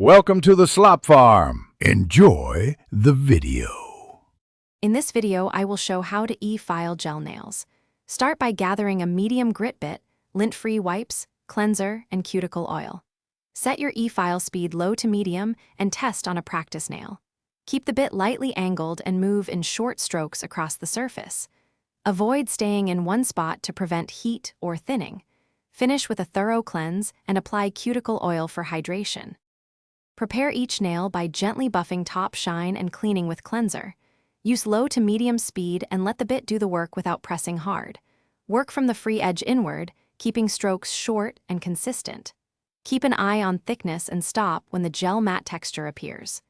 Welcome to the Slop Farm. Enjoy the video. In this video, I will show how to e-file gel nails. Start by gathering a medium grit bit, lint-free wipes, cleanser, and cuticle oil. Set your e-file speed low to medium and test on a practice nail. Keep the bit lightly angled and move in short strokes across the surface. Avoid staying in one spot to prevent heat or thinning. Finish with a thorough cleanse and apply cuticle oil for hydration. Prepare each nail by gently buffing top shine and cleaning with cleanser. Use low to medium speed and let the bit do the work without pressing hard. Work from the free edge inward, keeping strokes short and consistent. Keep an eye on thickness and stop when the gel matte texture appears.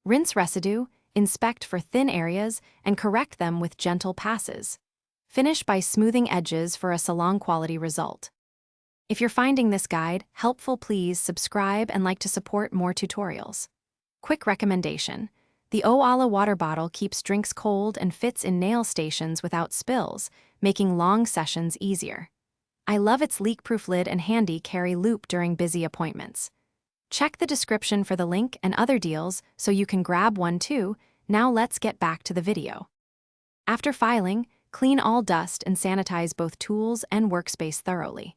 Rinse residue, inspect for thin areas, and correct them with gentle passes. Finish by smoothing edges for a salon-quality result. If you're finding this guide helpful, please subscribe and like to support more tutorials. Quick recommendation: the Oala water bottle keeps drinks cold and fits in nail stations without spills, making long sessions easier. I love its leak-proof lid and handy carry loop during busy appointments. Check the description for the link and other deals so you can grab one too. Now let's get back to the video. After filing, clean all dust and sanitize both tools and workspace thoroughly.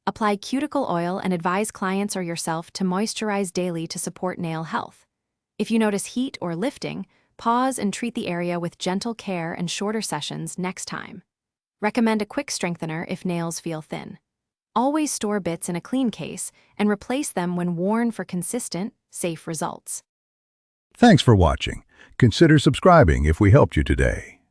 Apply cuticle oil and advise clients or yourself to moisturize daily to support nail health. If you notice heat or lifting, pause and treat the area with gentle care and shorter sessions next time. Recommend a quick strengthener if nails feel thin. Always store bits in a clean case and replace them when worn for consistent, safe results. Thanks for watching. Consider subscribing if we helped you today.